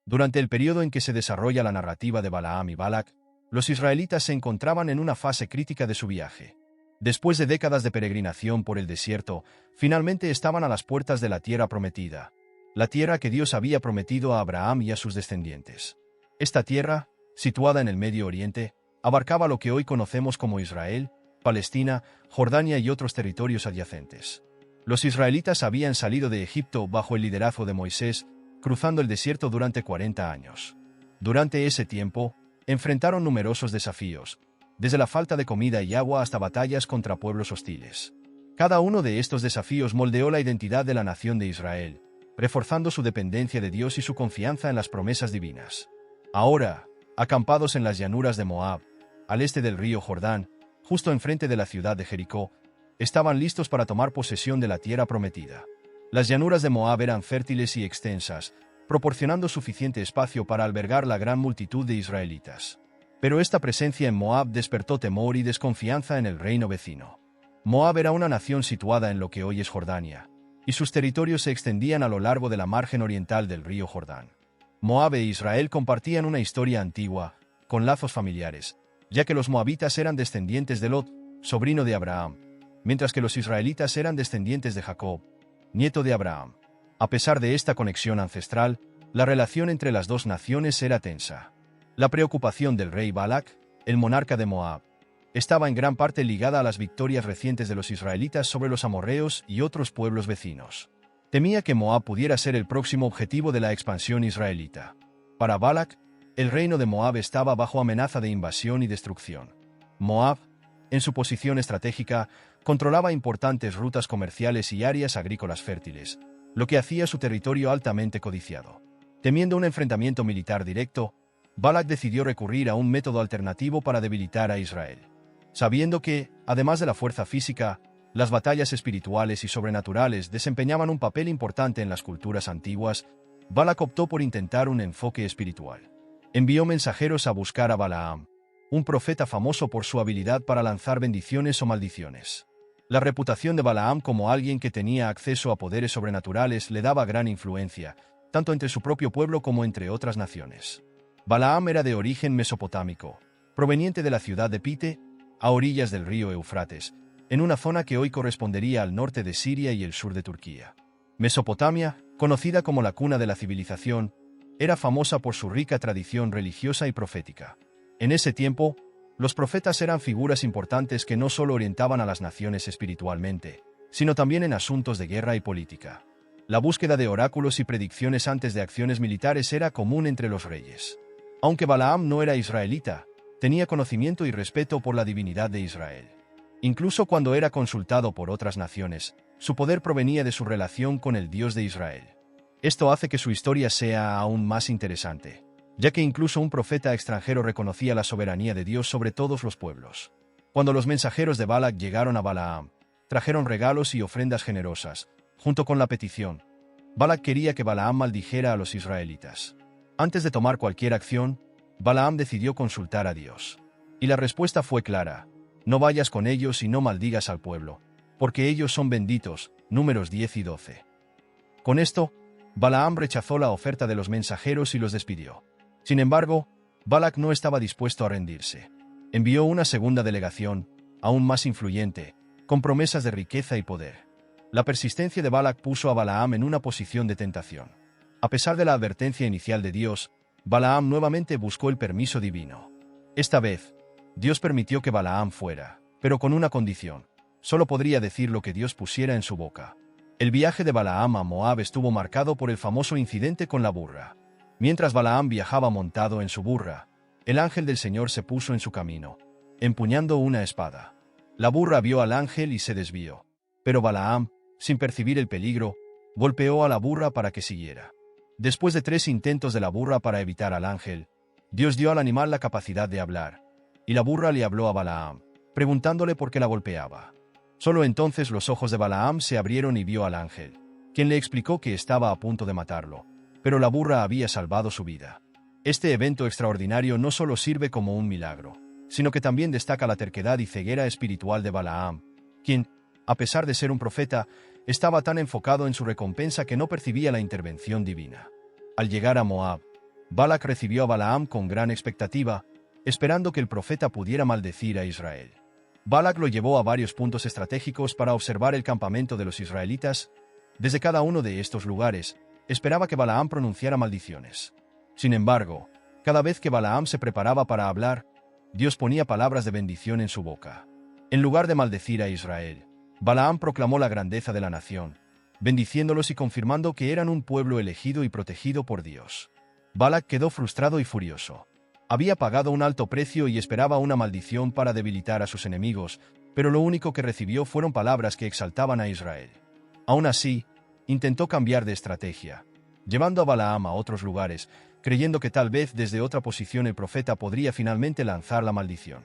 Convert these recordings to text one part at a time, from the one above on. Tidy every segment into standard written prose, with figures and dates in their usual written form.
Durante el periodo en que se desarrolla la narrativa de Balaam y Balac, los israelitas se encontraban en una fase crítica de su viaje. Después de décadas de peregrinación por el desierto, finalmente estaban a las puertas de la tierra prometida, la tierra que Dios había prometido a Abraham y a sus descendientes. Esta tierra, situada en el Medio Oriente, abarcaba lo que hoy conocemos como Israel, Palestina, Jordania y otros territorios adyacentes. Los israelitas habían salido de Egipto bajo el liderazgo de Moisés, cruzando el desierto durante 40 años. Durante ese tiempo, enfrentaron numerosos desafíos, desde la falta de comida y agua hasta batallas contra pueblos hostiles. Cada uno de estos desafíos moldeó la identidad de la nación de Israel, reforzando su dependencia de Dios y su confianza en las promesas divinas. Ahora, acampados en las llanuras de Moab, al este del río Jordán, justo enfrente de la ciudad de Jericó, estaban listos para tomar posesión de la tierra prometida. Las llanuras de Moab eran fértiles y extensas, proporcionando suficiente espacio para albergar la gran multitud de israelitas. Pero esta presencia en Moab despertó temor y desconfianza en el reino vecino. Moab era una nación situada en lo que hoy es Jordania, y sus territorios se extendían a lo largo de la margen oriental del río Jordán. Moab e Israel compartían una historia antigua, con lazos familiares, ya que los moabitas eran descendientes de Lot, sobrino de Abraham, mientras que los israelitas eran descendientes de Jacob, nieto de Abraham. A pesar de esta conexión ancestral, la relación entre las dos naciones era tensa. La preocupación del rey Balac, el monarca de Moab, estaba en gran parte ligada a las victorias recientes de los israelitas sobre los amorreos y otros pueblos vecinos. Temía que Moab pudiera ser el próximo objetivo de la expansión israelita. Para Balac, el reino de Moab estaba bajo amenaza de invasión y destrucción. Moab, en su posición estratégica, controlaba importantes rutas comerciales y áreas agrícolas fértiles, lo que hacía su territorio altamente codiciado. Temiendo un enfrentamiento militar directo, Balac decidió recurrir a un método alternativo para debilitar a Israel. Sabiendo que, además de la fuerza física, las batallas espirituales y sobrenaturales desempeñaban un papel importante en las culturas antiguas, Balac optó por intentar un enfoque espiritual. Envió mensajeros a buscar a Balaam, un profeta famoso por su habilidad para lanzar bendiciones o maldiciones. La reputación de Balaam como alguien que tenía acceso a poderes sobrenaturales le daba gran influencia, tanto entre su propio pueblo como entre otras naciones. Balaam era de origen mesopotámico, proveniente de la ciudad de Pite, a orillas del río Eufrates, en una zona que hoy correspondería al norte de Siria y el sur de Turquía. Mesopotamia, conocida como la cuna de la civilización, era famosa por su rica tradición religiosa y profética. En ese tiempo, los profetas eran figuras importantes que no solo orientaban a las naciones espiritualmente, sino también en asuntos de guerra y política. La búsqueda de oráculos y predicciones antes de acciones militares era común entre los reyes. Aunque Balaam no era israelita, tenía conocimiento y respeto por la divinidad de Israel. Incluso cuando era consultado por otras naciones, su poder provenía de su relación con el Dios de Israel. Esto hace que su historia sea aún más interesante, ya que incluso un profeta extranjero reconocía la soberanía de Dios sobre todos los pueblos. Cuando los mensajeros de Balac llegaron a Balaam, trajeron regalos y ofrendas generosas, junto con la petición. Balac quería que Balaam maldijera a los israelitas. Antes de tomar cualquier acción, Balaam decidió consultar a Dios. Y la respuesta fue clara: no vayas con ellos y no maldigas al pueblo, porque ellos son benditos. Números 10 y 12. Con esto, Balaam rechazó la oferta de los mensajeros y los despidió. Sin embargo, Balac no estaba dispuesto a rendirse. Envió una segunda delegación, aún más influyente, con promesas de riqueza y poder. La persistencia de Balac puso a Balaam en una posición de tentación. A pesar de la advertencia inicial de Dios, Balaam nuevamente buscó el permiso divino. Esta vez, Dios permitió que Balaam fuera, pero con una condición: solo podría decir lo que Dios pusiera en su boca. El viaje de Balaam a Moab estuvo marcado por el famoso incidente con la burra. Mientras Balaam viajaba montado en su burra, el ángel del Señor se puso en su camino, empuñando una espada. La burra vio al ángel y se desvió, pero Balaam, sin percibir el peligro, golpeó a la burra para que siguiera. Después de 3 intentos de la burra para evitar al ángel, Dios dio al animal la capacidad de hablar, y la burra le habló a Balaam, preguntándole por qué la golpeaba. Solo entonces los ojos de Balaam se abrieron y vio al ángel, quien le explicó que estaba a punto de matarlo, pero la burra había salvado su vida. Este evento extraordinario no solo sirve como un milagro, sino que también destaca la terquedad y ceguera espiritual de Balaam, quien, a pesar de ser un profeta, estaba tan enfocado en su recompensa que no percibía la intervención divina. Al llegar a Moab, Balac recibió a Balaam con gran expectativa, esperando que el profeta pudiera maldecir a Israel. Balac lo llevó a varios puntos estratégicos para observar el campamento de los israelitas. Desde cada uno de estos lugares, esperaba que Balaam pronunciara maldiciones. Sin embargo, cada vez que Balaam se preparaba para hablar, Dios ponía palabras de bendición en su boca. En lugar de maldecir a Israel, Balaam proclamó la grandeza de la nación, bendiciéndolos y confirmando que eran un pueblo elegido y protegido por Dios. Balac quedó frustrado y furioso. Había pagado un alto precio y esperaba una maldición para debilitar a sus enemigos, pero lo único que recibió fueron palabras que exaltaban a Israel. Aún así, intentó cambiar de estrategia, llevando a Balaam a otros lugares, creyendo que tal vez desde otra posición el profeta podría finalmente lanzar la maldición.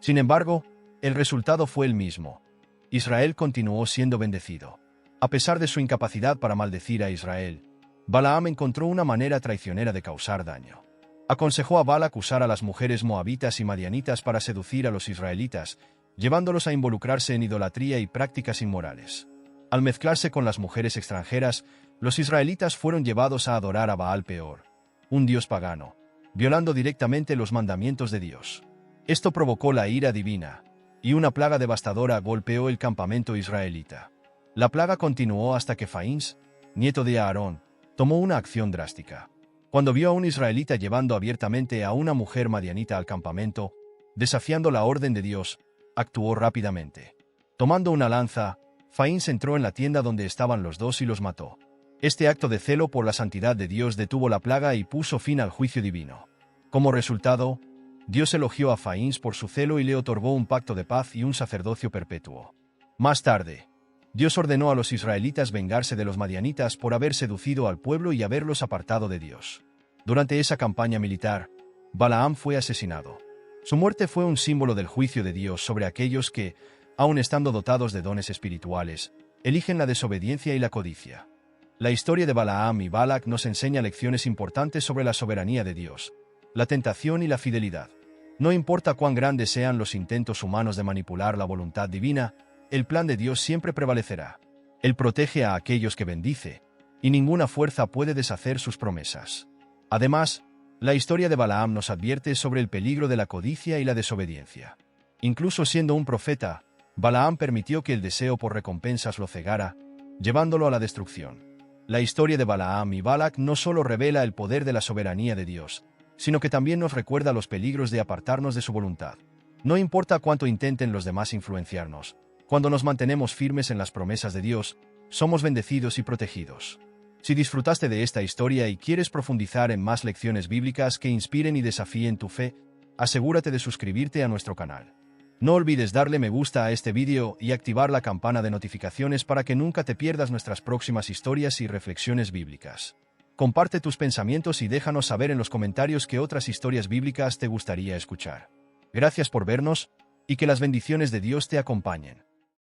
Sin embargo, el resultado fue el mismo. Israel continuó siendo bendecido. A pesar de su incapacidad para maldecir a Israel, Balaam encontró una manera traicionera de causar daño. Aconsejó a Balac usar a las mujeres moabitas y madianitas para seducir a los israelitas, llevándolos a involucrarse en idolatría y prácticas inmorales. Al mezclarse con las mujeres extranjeras, los israelitas fueron llevados a adorar a Baal Peor, un dios pagano, violando directamente los mandamientos de Dios. Esto provocó la ira divina, y una plaga devastadora golpeó el campamento israelita. La plaga continuó hasta que Faíns, nieto de Aarón, tomó una acción drástica. Cuando vio a un israelita llevando abiertamente a una mujer madianita al campamento, desafiando la orden de Dios, actuó rápidamente. Tomando una lanza, Faíns entró en la tienda donde estaban los dos y los mató. Este acto de celo por la santidad de Dios detuvo la plaga y puso fin al juicio divino. Como resultado, Dios elogió a Faíns por su celo y le otorgó un pacto de paz y un sacerdocio perpetuo. Más tarde, Dios ordenó a los israelitas vengarse de los madianitas por haber seducido al pueblo y haberlos apartado de Dios. Durante esa campaña militar, Balaam fue asesinado. Su muerte fue un símbolo del juicio de Dios sobre aquellos que, aun estando dotados de dones espirituales, eligen la desobediencia y la codicia. La historia de Balaam y Balac nos enseña lecciones importantes sobre la soberanía de Dios, la tentación y la fidelidad. No importa cuán grandes sean los intentos humanos de manipular la voluntad divina, el plan de Dios siempre prevalecerá. Él protege a aquellos que bendice, y ninguna fuerza puede deshacer sus promesas. Además, la historia de Balaam nos advierte sobre el peligro de la codicia y la desobediencia. Incluso siendo un profeta, Balaam permitió que el deseo por recompensas lo cegara, llevándolo a la destrucción. La historia de Balaam y Balac no solo revela el poder de la soberanía de Dios, sino que también nos recuerda los peligros de apartarnos de su voluntad. No importa cuánto intenten los demás influenciarnos, cuando nos mantenemos firmes en las promesas de Dios, somos bendecidos y protegidos. Si disfrutaste de esta historia y quieres profundizar en más lecciones bíblicas que inspiren y desafíen tu fe, asegúrate de suscribirte a nuestro canal. No olvides darle me gusta a este vídeo y activar la campana de notificaciones para que nunca te pierdas nuestras próximas historias y reflexiones bíblicas. Comparte tus pensamientos y déjanos saber en los comentarios qué otras historias bíblicas te gustaría escuchar. Gracias por vernos, y que las bendiciones de Dios te acompañen.